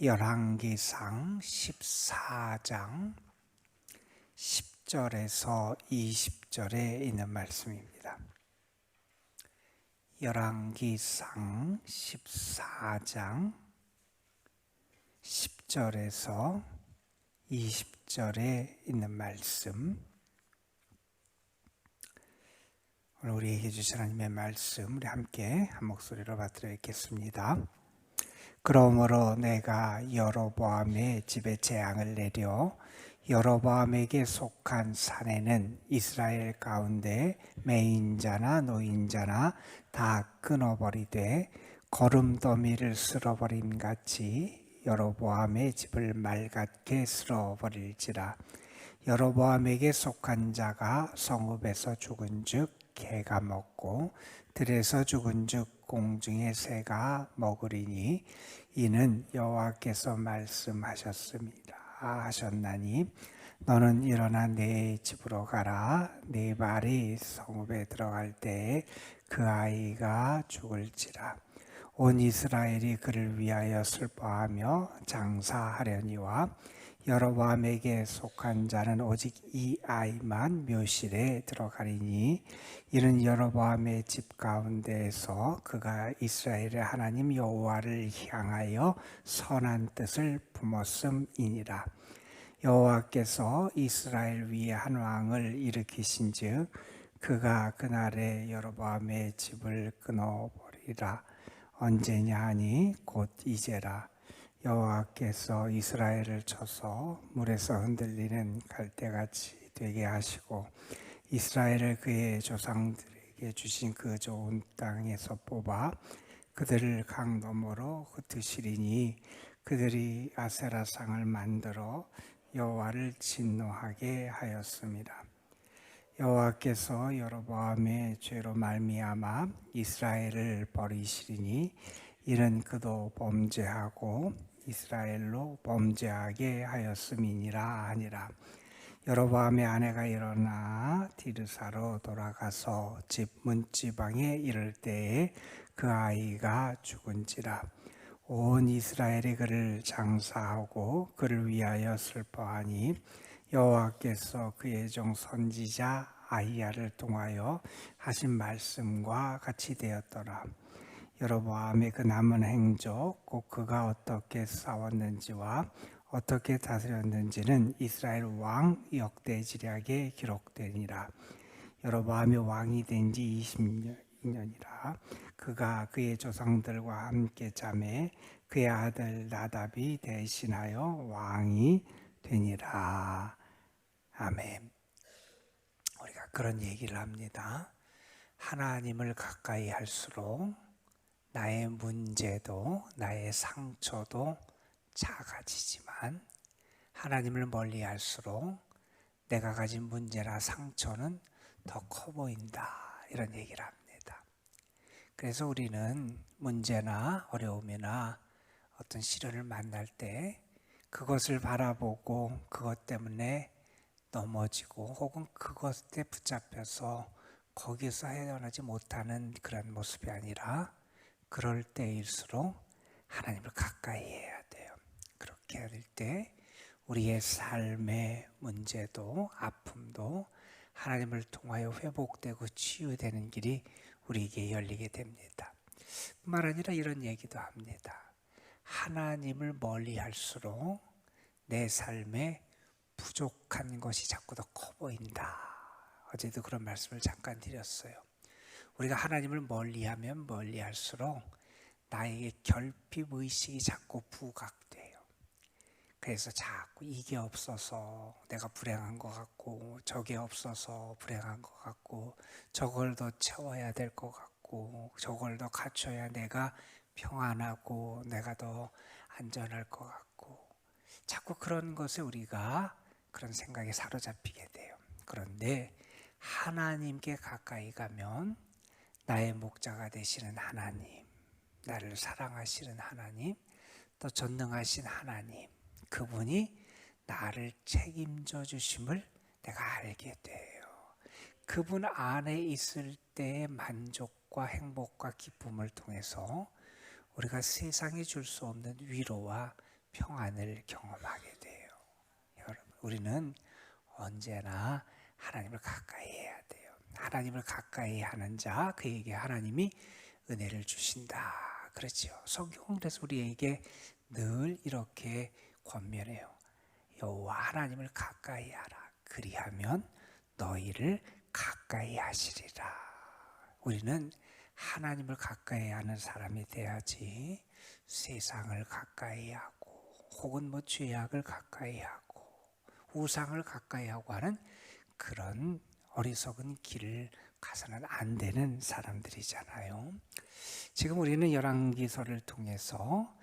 열왕기상 14장 10절에서 20절에 있는 말씀입니다. 열왕기상 14장 10절에서 20절에 있는 말씀, 오늘 우리에게 주신 하나님의 말씀 우리 함께 한 목소리로 받들어 읽겠습니다. 그러므로 내가 여로보암의 집에 재앙을 내려 여로보암에게 속한 산에는 이스라엘 가운데 매인자나 노인자나 다 끊어버리되 거름더미를 쓸어버림 같이 여로보암의 집을 맑게 쓸어버릴지라. 여로보암에게 속한 자가 성읍에서 죽은즉 개가 먹고 들에서 죽은즉 공중의 새가 먹으리니 이는 여호와께서 하셨나니 너는 일어나 내 집으로 가라. 네 발이 성읍에 들어갈 때에 그 아이가 죽을지라. 온 이스라엘이 그를 위하여 슬퍼하며 장사하려니와 여로보암에게 속한 자는 오직 이 아이만 묘실에 들어가리니 이는 여로보암의 집 가운데에서 그가 이스라엘의 하나님 여호와를 향하여 선한 뜻을 품었음이니라. 여호와께서 이스라엘 위에 한 왕을 일으키신즉 그가 그날에 여로보암의 집을 끊어버리라. 언제냐 하니 곧 이제라. 여호와께서 이스라엘을 쳐서 물에서 흔들리는 갈대같이 되게 하시고 이스라엘을 그의 조상들에게 주신 그 좋은 땅에서 뽑아 그들을 강 너머로 흩으시리니 그들이 아세라상을 만들어 여호와를 진노하게 하였습니다. 여호와께서 여로보암의 죄로 말미암아 이스라엘을 버리시리니 이는 그도 범죄하고 이스라엘로 범죄하게 하였음이니라 하니라. 여로보암의 아내가 일어나 디르사로 돌아가서 집 문지방에 이를 때에 그 아이가 죽은지라. 온 이스라엘이 그를 장사하고 그를 위하여 슬퍼하니 여호와께서 그의 종 선지자 아히야를 통하여 하신 말씀과 같이 되었더라. 여로보암의 그 남은 행적, 곧 그가 어떻게 싸웠는지와 어떻게 다스렸는지는 이스라엘 왕 역대지략에 기록되니라. 여로보암이 왕이 된 지 20년이라. 그가 그의 조상들과 함께 잠에 그의 아들 나답이 대신하여 왕이 되니라. 아멘. 우리가 그런 얘기를 합니다. 하나님을 가까이 할수록 나의 문제도 나의 상처도 작아지지만 하나님을 멀리 할수록 내가 가진 문제나 상처는 더 커 보인다, 이런 얘기를 합니다. 그래서 우리는 문제나 어려움이나 어떤 시련을 만날 때 그것을 바라보고 그것 때문에 넘어지고 혹은 그것에 붙잡혀서 거기서 헤어나지 못하는 그런 모습이 아니라 그럴 때일수록 하나님을 가까이 해야 돼요. 그렇게 할 때 우리의 삶의 문제도 아픔도 하나님을 통하여 회복되고 치유되는 길이 우리에게 열리게 됩니다. 뿐만 아니라 이런 얘기도 합니다. 하나님을 멀리 할수록 내 삶에 부족한 것이 자꾸 더 커 보인다. 어제도 그런 말씀을 잠깐 드렸어요. 우리가 하나님을 멀리하면 멀리할수록 나에게 결핍의식이 자꾸 부각돼요. 그래서 자꾸 이게 없어서 내가 불행한 것 같고 저게 없어서 불행한 것 같고 저걸 더 채워야 될 것 같고 저걸 더 갖춰야 내가 평안하고 내가 더 안전할 것 같고 자꾸 그런 것에 우리가 그런 생각에 사로잡히게 돼요. 그런데 하나님께 가까이 가면 나의 목자가 되시는 하나님, 나를 사랑하시는 하나님, 또 전능하신 하나님, 그분이 나를 책임져 주심을 내가 알게 돼요. 그분 안에 있을 때의 만족과 행복과 기쁨을 통해서 우리가 세상에 줄 수 없는 위로와 평안을 경험하게 돼요. 여러분, 우리는 언제나 하나님을 가까이 해야 돼요. 하나님을 가까이 하는 자, 그에게 하나님이 은혜를 주신다. 그렇죠. 성경은 그래서 우리에게 늘 이렇게 권면해요. 여호와 하나님을 가까이 하라. 그리하면 너희를 가까이 하시리라. 우리는 하나님을 가까이 하는 사람이 돼야지 세상을 가까이 하고 혹은 죄악을 가까이 하고 우상을 가까이 하고 하는 그런 어리석은 길을 가서는 안 되는 사람들이잖아요. 지금 우리는 열왕기서를 통해서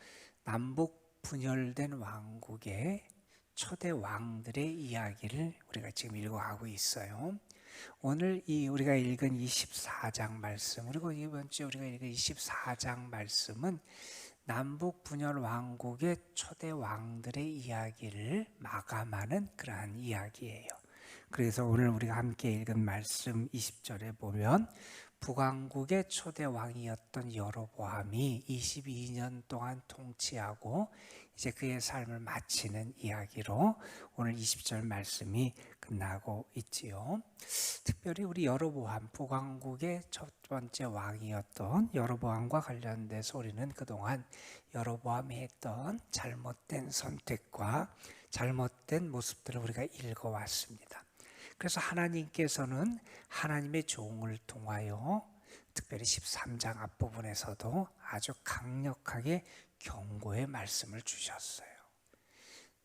남북 분열된 왕국의 초대 왕들의 이야기를 우리가 지금 읽어가고 있어요. 오늘 우리가 읽은 24장 말씀, 그리고 이번 주에 우리가 읽은 24장 말씀은 남북 분열 왕국의 초대 왕들의 이야기를 마감하는 그러한 이야기예요. 그래서 오늘 우리가 함께 읽은 말씀 20절에 보면 북왕국의 초대 왕이었던 여로보암이 22년 동안 통치하고 이제 그의 삶을 마치는 이야기로 오늘 20절 말씀이 끝나고 있지요. 특별히 우리 여로보암, 북왕국의 첫 번째 왕이었던 여로보암과 관련돼서 우리는 그동안 여로보암이 했던 잘못된 선택과 잘못된 모습들을 우리가 읽어왔습니다. 그래서 하나님께서는 하나님의 종을 통하여 특별히 13장 앞부분에서도 아주 강력하게 경고의 말씀을 주셨어요.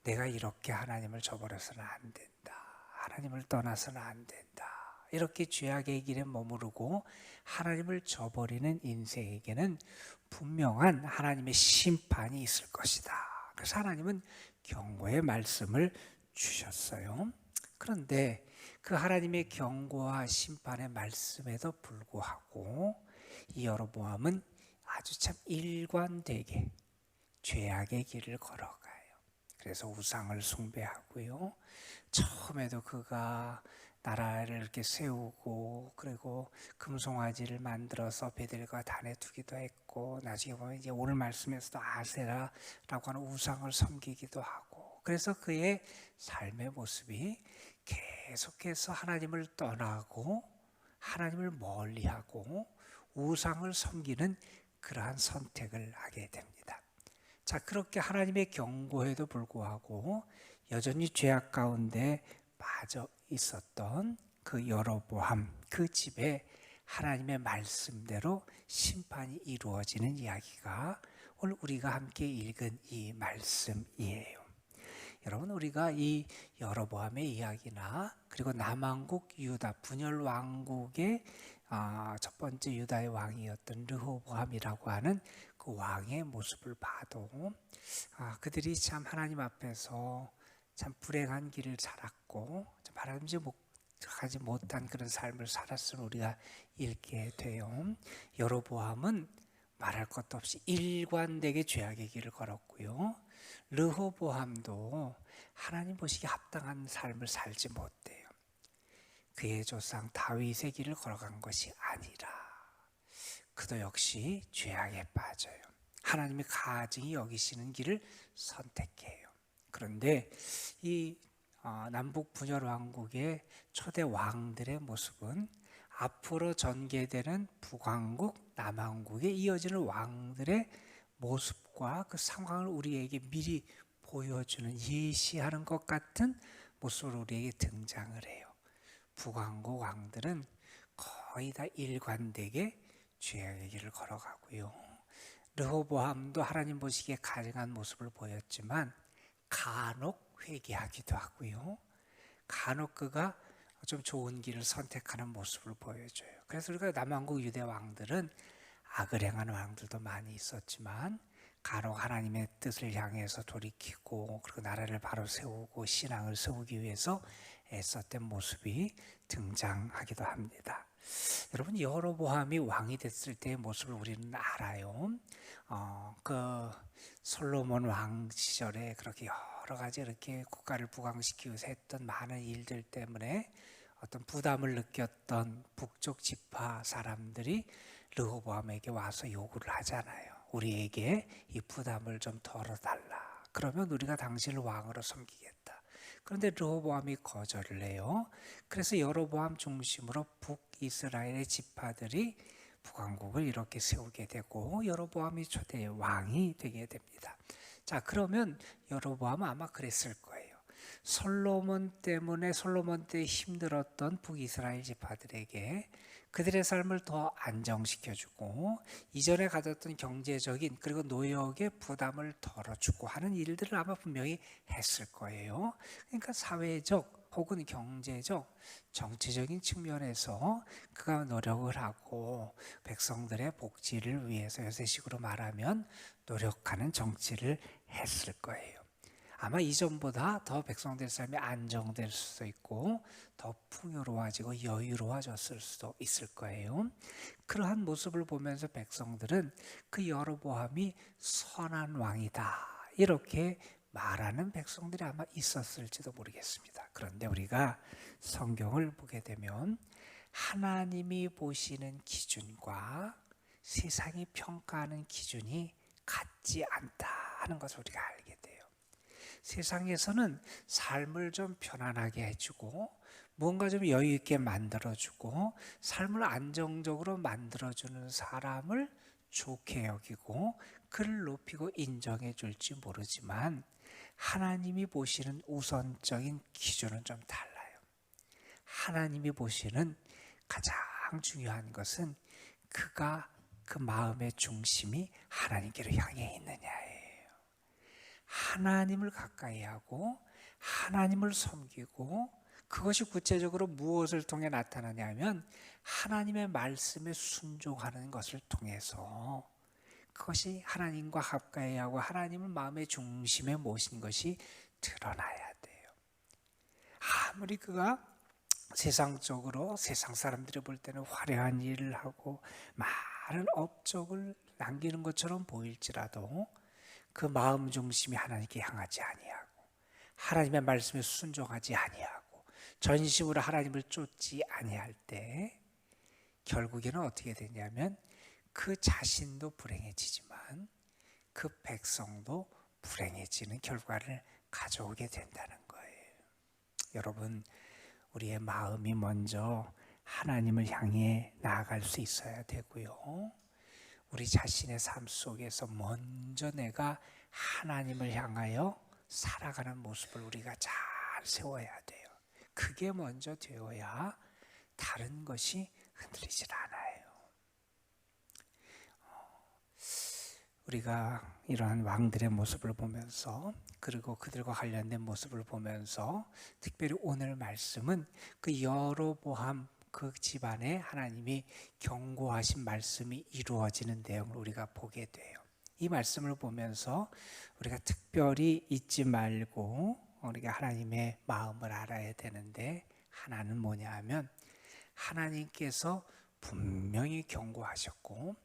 내가 이렇게 하나님을 저버려서는 안 된다. 하나님을 떠나서는 안 된다. 이렇게 죄악의 길에 머무르고 하나님을 저버리는 인생에게는 분명한 하나님의 심판이 있을 것이다. 그래서 하나님은 경고의 말씀을 주셨어요. 그런데 그 하나님의 경고와 심판의 말씀에도 불구하고 이 여로보암은 아주 참 일관되게 죄악의 길을 걸어가요. 그래서 우상을 숭배하고요. 처음에도 그가 나라를 이렇게 세우고 그리고 금송아지를 만들어서 베델과 단에 두기도 했고 나중에 보면 이제 오늘 말씀에서도 아세라라고 하는 우상을 섬기기도 하고 그래서 그의 삶의 모습이 계속해서 하나님을 떠나고 하나님을 멀리하고 우상을 섬기는 그러한 선택을 하게 됩니다. 자, 그렇게 하나님의 경고에도 불구하고 여전히 죄악 가운데 빠져 있었던 그 여로보암, 그 집에 하나님의 말씀대로 심판이 이루어지는 이야기가 오늘 우리가 함께 읽은 이 말씀이에요. 여러분, 우리가 이 여로보암의 이야기나 그리고 남왕국 유다 분열 왕국의 첫 번째 유다의 왕이었던 르호보암이라고 하는 그 왕의 모습을 봐도 그들이 참 하나님 앞에서 참 불행한 길을 살았고 참 바람직하지 못한 그런 삶을 살았음을 우리가 읽게 돼요. 여로보암은 말할 것도 없이 일관되게 죄악의 길을 걸었고요. 르호보암도 하나님 보시기에 합당한 삶을 살지 못해요. 그의 조상 다윗의 길을 걸어간 것이 아니라 그도 역시 죄악에 빠져요. 하나님의 가증히 여기시는 길을 선택해요. 그런데 이 남북 분열 왕국의 초대 왕들의 모습은 앞으로 전개되는 북왕국, 남왕국에 이어지는 왕들의 모습과 그 상황을 우리에게 미리 보여주는 예시하는 것 같은 모습으로 우리에게 등장을 해요. 북왕국 왕들은 거의 다 일관되게 죄악의 길을 걸어가고요. 르호보암도 하나님 보시기에 가증한 모습을 보였지만 간혹 회개하기도 하고요. 간혹 그가 좀 좋은 길을 선택하는 모습을 보여줘요. 그래서 우리가 남왕국 유대 왕들은 악을 행하는 왕들도 많이 있었지만 간혹 하나님의 뜻을 향해서 돌이키고 그리고 나라를 바로 세우고 신앙을 세우기 위해서 애썼던 모습이 등장하기도 합니다. 여러분, 여로보암이 왕이 됐을 때의 모습을 우리는 알아요. 그 솔로몬 왕 시절에 그렇게 여러 가지 이렇게 국가를 부강시키기 위해서 했던 많은 일들 때문에 어떤 부담을 느꼈던 북쪽 지파 사람들이 르호보암에게 와서 요구를 하잖아요. 우리에게 이 부담을 좀 덜어달라. 그러면 우리가 당신을 왕으로 섬기겠다. 그런데 르호보암이 거절을 해요. 그래서 여로보암 중심으로 북이스라엘의 지파들이 북왕국을 이렇게 세우게 되고 여로보암이 초대 왕이 되게 됩니다. 자, 그러면 여로보암은 아마 그랬을 거예요. 솔로몬 때 힘들었던 북이스라엘 지파들에게 그들의 삶을 더 안정시켜주고 이전에 가졌던 경제적인 그리고 노역의 부담을 덜어주고 하는 일들을 아마 분명히 했을 거예요. 그러니까 사회적 혹은 경제적, 정치적인 측면에서 그가 노력을 하고 백성들의 복지를 위해서 요새식으로 말하면 노력하는 정치를 했을 거예요. 아마 이전보다 더 백성들 삶이 안정될 수도 있고 더 풍요로워지고 여유로워졌을 수도 있을 거예요. 그러한 모습을 보면서 백성들은 그 여로보암이 선한 왕이다 이렇게 말하는 백성들이 아마 있었을지도 모르겠습니다. 그런데 우리가 성경을 보게 되면 하나님이 보시는 기준과 세상이 평가하는 기준이 같지 않다 하는 것을 우리가 알게 돼요. 세상에서는 삶을 좀 편안하게 해주고 뭔가 좀 여유 있게 만들어주고 삶을 안정적으로 만들어주는 사람을 좋게 여기고 그를 높이고 인정해 줄지 모르지만 하나님이 보시는 우선적인 기준은 좀 달라요. 하나님이 보시는 가장 중요한 것은 그가 그 마음의 중심이 하나님께로 향해 있느냐예요. 하나님을 가까이 하고 하나님을 섬기고 그것이 구체적으로 무엇을 통해 나타나냐면 하나님의 말씀에 순종하는 것을 통해서 그것이 하나님과 가까이 하고 하나님을 마음의 중심에 모신 것이 드러나야 돼요. 아무리 그가 세상적으로 세상 사람들이 볼 때는 화려한 일을 하고 많은 업적을 남기는 것처럼 보일지라도 그 마음 중심이 하나님께 향하지 아니하고 하나님의 말씀에 순종하지 아니하고 전심으로 하나님을 쫓지 아니할 때 결국에는 어떻게 되냐면 그 자신도 불행해지지만 그 백성도 불행해지는 결과를 가져오게 된다는 거예요. 여러분, 우리의 마음이 먼저 하나님을 향해 나아갈 수 있어야 되고요. 우리 자신의 삶 속에서 먼저 내가 하나님을 향하여 살아가는 모습을 우리가 잘 세워야 돼요. 그게 먼저 되어야 다른 것이 흔들리질 않아요. 우리가 이러한 왕들의 모습을 보면서 그리고 그들과 관련된 모습을 보면서 특별히 오늘 말씀은 그 여로보암 그 집안에 하나님이 경고하신 말씀이 이루어지는 내용을 우리가 보게 돼요. 이 말씀을 보면서 우리가 특별히 잊지 말고 우리가 하나님의 마음을 알아야 되는데 하나는 뭐냐 하면 하나님께서 분명히 경고하셨고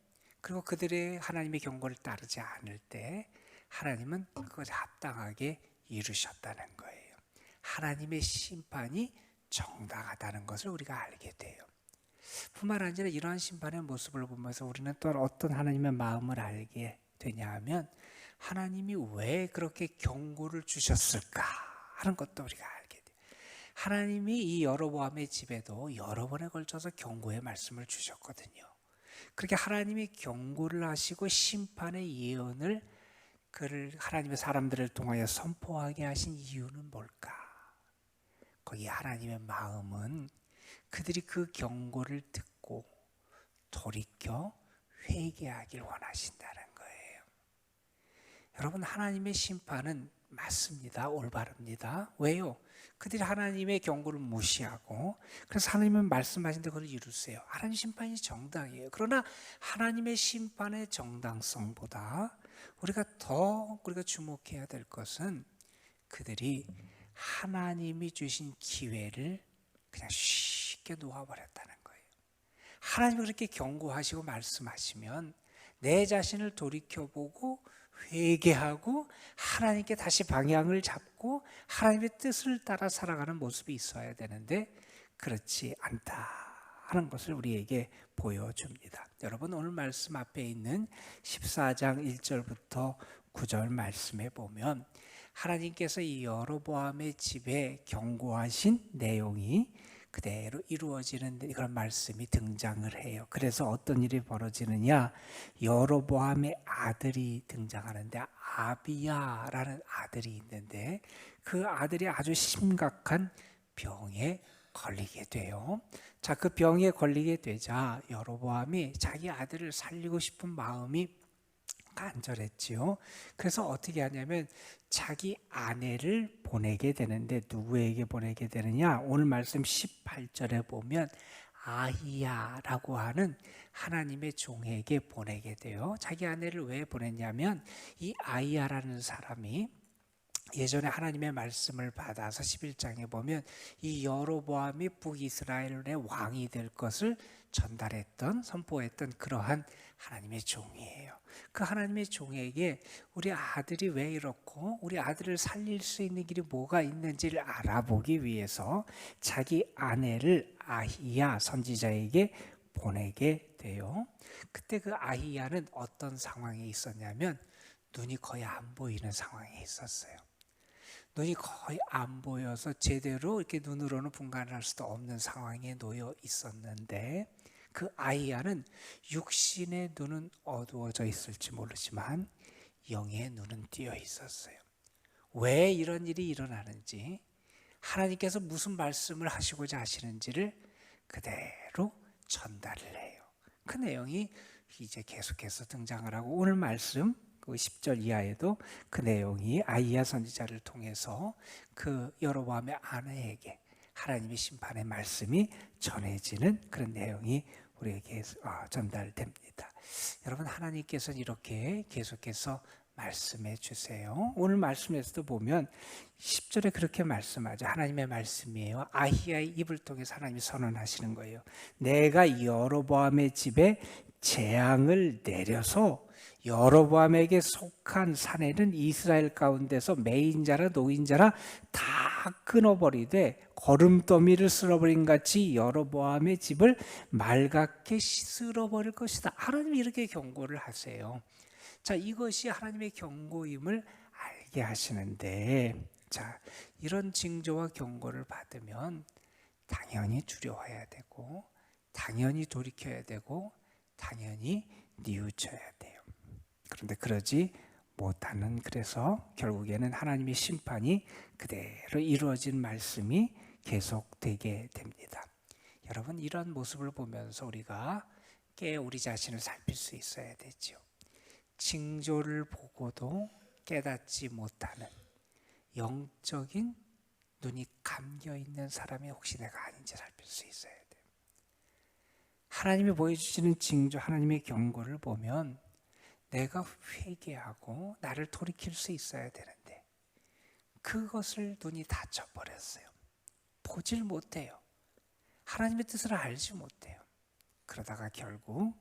그리고 그들의 하나님의 경고를 따르지 않을 때 하나님은 그것을 합당하게 이루셨다는 거예요. 하나님의 심판이 정당하다는 것을 우리가 알게 돼요. 뿐만 아니라 이러한 심판의 모습을 보면서 우리는 또한 어떤 하나님의 마음을 알게 되냐 하면 하나님이 왜 그렇게 경고를 주셨을까 하는 것도 우리가 알게 돼요. 하나님이 이 여로보암의 집에도 여러 번에 걸쳐서 경고의 말씀을 주셨거든요. 그렇게 하나님이 경고를 하시고 심판의 예언을 하나님의 사람들을 통하여 선포하게 하신 이유는 뭘까? 거기 하나님의 마음은 그들이 그 경고를 듣고 돌이켜 회개하길 원하신다는 거예요. 여러분, 하나님의 심판은 맞습니다. 올바릅니다. 왜요? 그들이 하나님의 경고를 무시하고 그래서 하나님은 말씀하신 대로 그걸 이루세요. 하나님 심판이 정당해요. 그러나 하나님의 심판의 정당성보다 우리가 주목해야 될 것은 그들이 하나님이 주신 기회를 그냥 쉽게 놓아버렸다는 거예요. 하나님이 그렇게 경고하시고 말씀하시면 내 자신을 돌이켜보고 회개하고 하나님께 다시 방향을 잡고 하나님의 뜻을 따라 살아가는 모습이 있어야 되는데 그렇지 않다 하는 것을 우리에게 보여줍니다. 여러분, 오늘 말씀 앞에 있는 14장 1절부터 9절 말씀에 보면 하나님께서 이 여로보암의 집에 경고하신 내용이 그대로 이루어지는 그런 말씀이 등장을 해요. 그래서 어떤 일이 벌어지느냐, 여로보암의 아들이 등장하는데 아비야라는 아들이 있는데 그 아들이 아주 심각한 병에 걸리게 돼요. 자, 그 병에 걸리게 되자 여로보암이 자기 아들을 살리고 싶은 마음이 간절했지요. 그래서 어떻게 하냐면 자기 아내를 보내게 되는데 누구에게 보내게 되느냐? 오늘 말씀 18절에 보면 아히야라고 하는 하나님의 종에게 보내게 돼요. 자기 아내를 왜 보냈냐면 이 아히야라는 사람이 예전에 하나님의 말씀을 받아서 11장에 보면 이 여로보암이 북이스라엘의 왕이 될 것을 전달했던, 선포했던 그러한 하나님의 종이에요. 그 하나님의 종에게 우리 아들이 왜 이렇고 우리 아들을 살릴 수 있는 길이 뭐가 있는지를 알아보기 위해서 자기 아내를 아히야 선지자에게 보내게 돼요. 그때 그 아히야는 어떤 상황에 있었냐면 눈이 거의 안 보이는 상황에 있었어요. 눈이 거의 안 보여서 제대로 이렇게 눈으로는 분간할 수도 없는 상황에 놓여 있었는데 그 아히야는 육신의 눈은 어두워져 있을지 모르지만 영의 눈은 띄어 있었어요. 왜 이런 일이 일어나는지, 하나님께서 무슨 말씀을 하시고자 하시는지를 그대로 전달을 해요. 그 내용이 이제 계속해서 등장을 하고 오늘 말씀 그 10절 이하에도 그 내용이 아히야 선지자를 통해서 그 여로보암의 아내에게 하나님의 심판의 말씀이 전해지는 그런 내용이 우리에게 전달됩니다. 여러분, 하나님께서는 이렇게 계속해서 말씀해 주세요. 오늘 말씀에서도 보면 10절에 그렇게 말씀하죠. 하나님의 말씀이에요. 아히야의 입을 통해서 하나님이 선언하시는 거예요. 내가 여로보암의 집에 재앙을 내려서 여로보암에게 속한 사내는 이스라엘 가운데서 매인자라 노인자라 다 끊어버리되 거름더미를 쓸어버린 같이 여로보암의 집을 맑게 쓸어버릴 것이다. 하나님이 이렇게 경고를 하세요. 자, 이것이 하나님의 경고임을 알게 하시는데, 자, 이런 징조와 경고를 받으면 당연히 두려워해야 되고 당연히 돌이켜야 되고 당연히 뉘우쳐야 돼요. 그런데 그러지 못하는, 그래서 결국에는 하나님의 심판이 그대로 이루어진 말씀이 계속되게 됩니다. 여러분, 이런 모습을 보면서 우리가 우리 자신을 살필 수 있어야 되죠. 징조를 보고도 깨닫지 못하는 영적인 눈이 감겨 있는 사람이 혹시 내가 아닌지 살필 수 있어야 돼요. 하나님이 보여주시는 징조, 하나님의 경고를 보면 내가 회개하고 나를 돌이킬 수 있어야 되는데 그것을 눈이 닫혀버렸어요. 보질 못해요. 하나님의 뜻을 알지 못해요. 그러다가 결국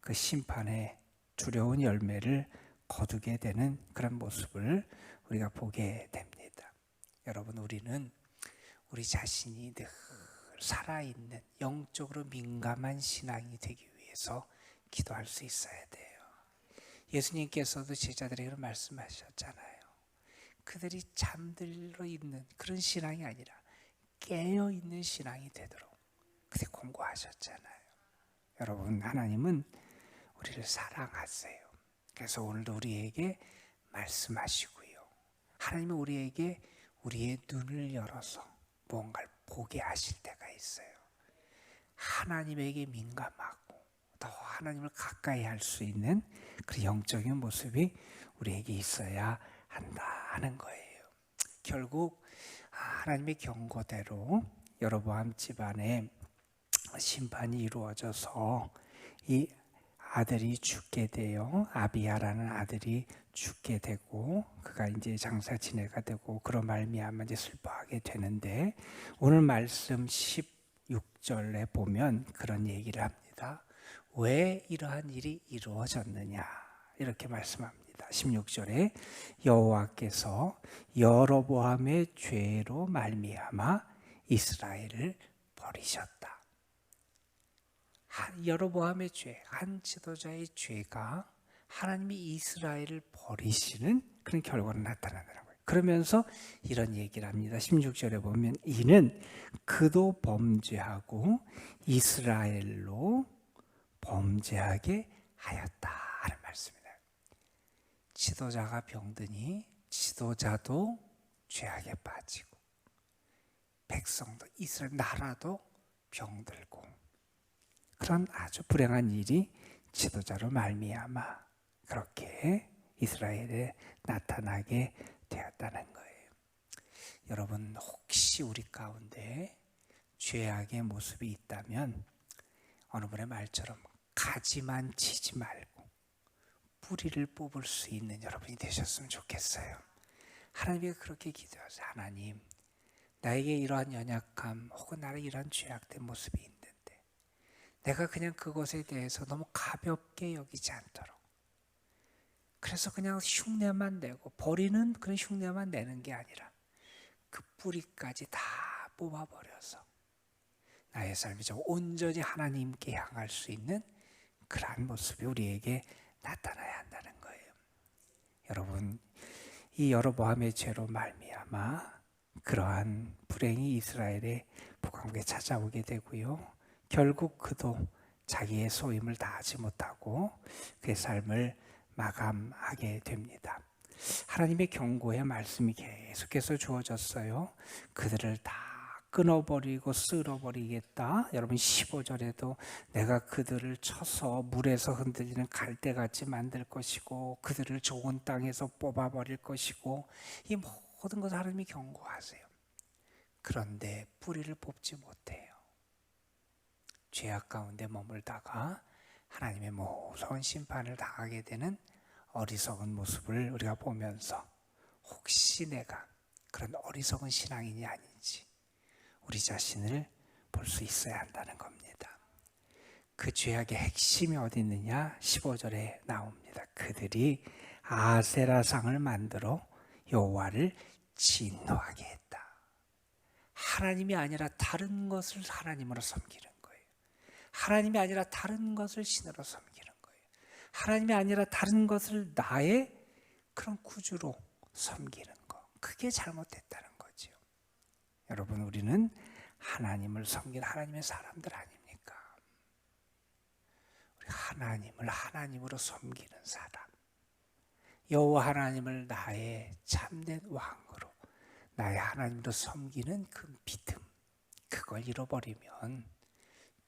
그 심판의 두려운 열매를 거두게 되는 그런 모습을 우리가 보게 됩니다. 여러분, 우리는 우리 자신이 늘 살아있는 영적으로 민감한 신앙이 되기 위해서 기도할 수 있어야 돼요. 예수님께서도 제자들에게 말씀하셨잖아요. 그들이 잠들어 있는 그런 신앙이 아니라 깨어 있는 신앙이 되도록 그때 공고하셨잖아요. 여러분, 하나님은 우리를 사랑하세요. 그래서 오늘도 우리에게 말씀하시고요. 하나님은 우리에게 우리의 눈을 열어서 무언가를 보게 하실 때가 있어요. 하나님에게 민감하고 더 하나님을 가까이 할 수 있는 그 영적인 모습이 우리에게 있어야 한다는 거예요. 결국 하나님의 경고대로 여로보암 집안에 심판이 이루어져서 이 아들이 죽게 돼요. 아비야라는 아들이 죽게 되고 그가 이제 장사 지내가 되고 그런 말미암아 이제 슬퍼하게 되는데 오늘 말씀 16절에 보면 그런 얘기를 합니다. 왜 이러한 일이 이루어졌느냐 이렇게 말씀합니다. 16절에 여호와께서 여로보암의 죄로 말미암아 이스라엘을 버리셨다. 여로보암의 죄, 한 지도자의 죄가 하나님이 이스라엘을 버리시는 그런 결과로 나타나더라고요. 그러면서 이런 얘기를 합니다. 16절에 보면 이는 그도 범죄하고 이스라엘로 범죄하게 하였다 하는 말씀이다. 지도자가 병드니 지도자도 죄악에 빠지고 백성도 이스라엘 나라도 병들고 그런 아주 불행한 일이 지도자로 말미암아 그렇게 이스라엘에 나타나게 되었다는 거예요. 여러분 혹시 우리 가운데 죄악의 모습이 있다면 어느 분의 말처럼 가지만 치지 말고 뿌리를 뽑을 수 있는 여러분이 되셨으면 좋겠어요. 하나님이 그렇게 기도하세요. 하나님, 나에게 이러한 연약함 혹은 나의 이러한 죄악된 모습이 있는데 내가 그냥 그것에 대해서 너무 가볍게 여기지 않도록, 그래서 그냥 흉내만 내고 버리는 그런 흉내만 내는 게 아니라 그 뿌리까지 다 뽑아버려서 나의 삶이 좀 온전히 하나님께 향할 수 있는 그러한 모습이 우리에게 나타나야 한다는 거예요. 여러분, 이 여로보암의 죄로 말미암아 그러한 불행이 이스라엘의 북왕국에 찾아오게 되고요. 결국 그도 자기의 소임을 다하지 못하고 그의 삶을 마감하게 됩니다. 하나님의 경고의 말씀이 계속해서 주어졌어요. 그들을 다 끊어버리고 쓸어버리겠다. 여러분 15절에도 내가 그들을 쳐서 물에서 흔들리는 갈대같이 만들 것이고 그들을 좋은 땅에서 뽑아버릴 것이고 이 모든 것을 하나님이 경고하세요. 그런데 뿌리를 뽑지 못해요. 죄악 가운데 머물다가 하나님의 무서운 심판을 당하게 되는 어리석은 모습을 우리가 보면서 혹시 내가 그런 어리석은 신앙인이 아닌지 우리 자신을 볼 수 있어야 한다는 겁니다. 그 죄악의 핵심이 어디 있느냐? 15절에 나옵니다. 그들이 아세라상을 만들어 여호와를 진노하게 했다. 하나님이 아니라 다른 것을 하나님으로 섬기는 거예요. 하나님이 아니라 다른 것을 신으로 섬기는 거예요. 하나님이 아니라 다른 것을 나의 그런 구주로 섬기는 거. 그게 잘못됐다는 거죠. 여러분, 우리는 하나님을 섬기는 하나님의 사람들 아닙니까? 우리 하나님을 하나님으로 섬기는 사람, 여호와 하나님을 나의 참된 왕으로 나의 하나님으로 섬기는 그 믿음, 그걸 잃어버리면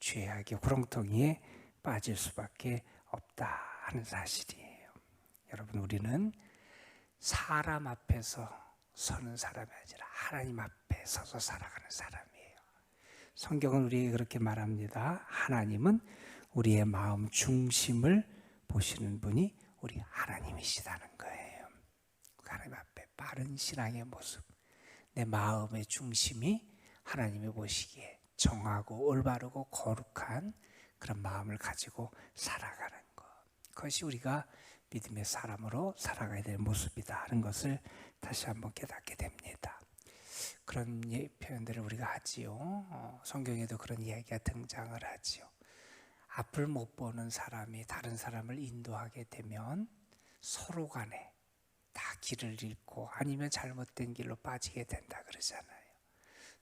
죄악의 구렁텅이에 빠질 수밖에 없다 하는 사실이에요. 여러분, 우리는 사람 앞에서 서는 사람이 아니라 하나님 앞에 서서 살아가는 사람이에요. 성경은 우리에게 그렇게 말합니다. 하나님은 우리의 마음 중심을 보시는 분이 우리 하나님이시다는 거예요. 하나님 앞에 바른 신앙의 모습, 내 마음의 중심이 하나님이 보시기에 정하고 올바르고 거룩한 그런 마음을 가지고 살아가는 것, 그것이 우리가 믿음의 사람으로 살아가야 될 모습이다 하는 것을 다시 한번 깨닫게 됩니다. 그런 표현들을 우리가 하지요. 성경에도 그런 이야기가 등장을 하지요. 앞을 못 보는 사람이 다른 사람을 인도하게 되면 서로 간에 다 길을 잃고 아니면 잘못된 길로 빠지게 된다 그러잖아요.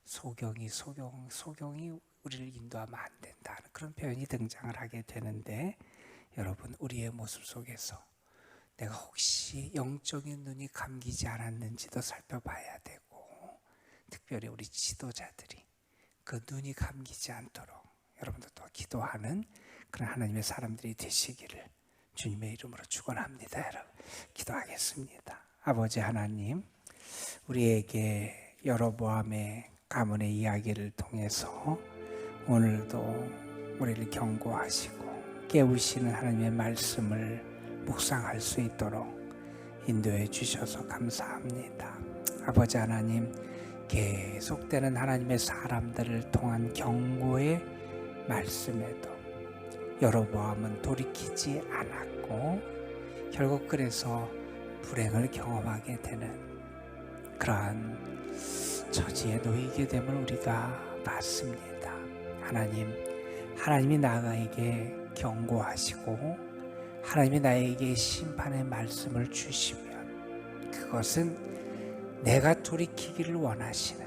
소경이 우리를 인도하면 안 된다는 그런 표현이 등장을 하게 되는데, 여러분, 우리의 모습 속에서 내가 혹시 영적인 눈이 감기지 않았는지도 살펴봐야 되고, 특별히 우리 지도자들이 그 눈이 감기지 않도록 여러분도 또 기도하는 그런 하나님의 사람들이 되시기를 주님의 이름으로 축원합니다. 여러분, 기도하겠습니다. 아버지 하나님, 우리에게 여로보암의 가문의 이야기를 통해서 오늘도 우리를 경고하시고 깨우시는 하나님의 말씀을 묵상할 수 있도록 인도해 주셔서 감사합니다. 아버지 하나님, 계속되는 하나님의 사람들을 통한 경고의 말씀에도 여로보암은 돌이키지 않았고 결국 그래서 불행을 경험하게 되는 그러한 처지에 놓이게 됨을 우리가 봤습니다. 하나님이 나아가에게 경고하시고 하나님이 나에게 심판의 말씀을 주시면 그것은 내가 돌이키기를 원하시는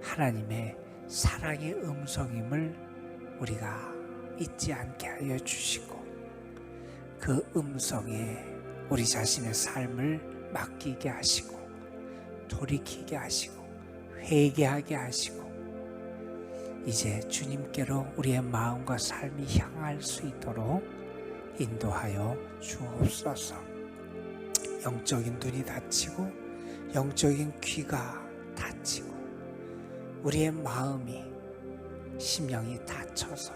하나님의 사랑의 음성임을 우리가 잊지 않게 하여 주시고, 그 음성에 우리 자신의 삶을 맡기게 하시고 돌이키게 하시고 회개하게 하시고 이제 주님께로 우리의 마음과 삶이 향할 수 있도록 인도하여 주옵소서. 영적인 눈이 닫히고 영적인 귀가 닫히고 우리의 마음이 심령이 닫혀서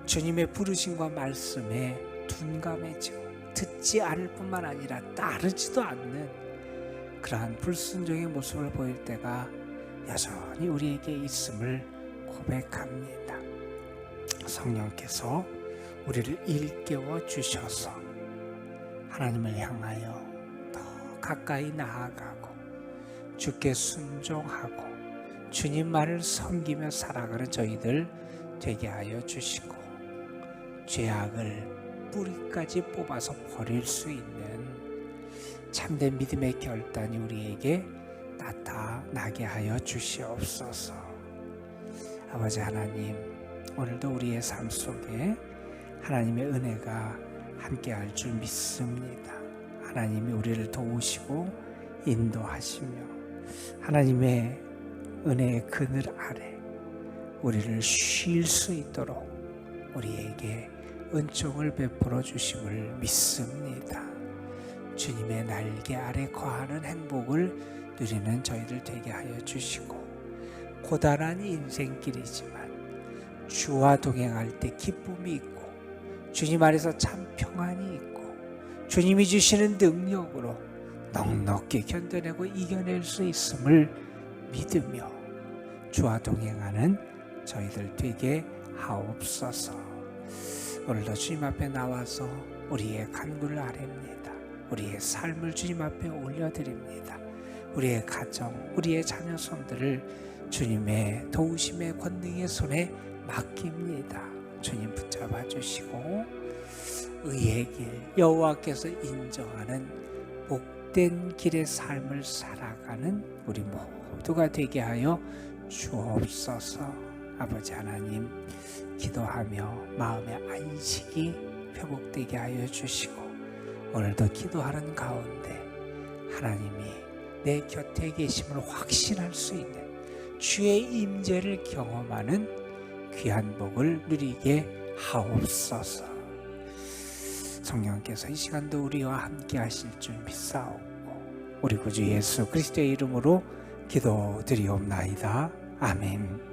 주님의 부르심과 말씀에 둔감해지고 듣지 않을 뿐만 아니라 따르지도 않는 그러한 불순종의 모습을 보일 때가 여전히 우리에게 있음을 고백합니다. 성령께서 우리를 일깨워 주셔서 하나님을 향하여 더 가까이 나아가고 주께 순종하고 주님만을 섬기며 살아가는 저희들 되게 하여 주시고, 죄악을 뿌리까지 뽑아서 버릴 수 있는 참된 믿음의 결단이 우리에게 나타나게 하여 주시옵소서. 아버지 하나님, 오늘도 우리의 삶 속에 하나님의 은혜가 함께할 줄 믿습니다. 하나님이 우리를 도우시고 인도하시며 하나님의 은혜의 그늘 아래 우리를 쉴 수 있도록 우리에게 은총을 베풀어 주심을 믿습니다. 주님의 날개 아래 거하는 행복을 누리는 저희들 되게 하여 주시고, 고단한 인생길이지만 주와 동행할 때 기쁨이 있고 주님 안에서 참 평안이 있고 주님이 주시는 능력으로 넉넉히 견뎌내고 이겨낼 수 있음을 믿으며 주와 동행하는 저희들 되게 하옵소서. 오늘도 주님 앞에 나와서 우리의 간구를 아뢰입니다. 우리의 삶을 주님 앞에 올려드립니다. 우리의 가정, 우리의 자녀손들을 주님의 도우심의 권능의 손에 맡깁니다. 주님 붙잡아 주시고 의의 길, 여호와께서 인정하는 복된 길의 삶을 살아가는 우리 모두가 되게 하여 주옵소서. 아버지 하나님, 기도하며 마음의 안식이 회복되게 하여 주시고, 오늘도 기도하는 가운데 하나님이 내 곁에 계심을 확신할 수 있는 주의 임재를 경험하는 귀한 복을 누리게 하옵소서. 성령께서 이 시간도 우리와 함께 하실 줄 믿사옵고 우리 구주 예수 그리스도의 이름으로 기도드리옵나이다. 아멘.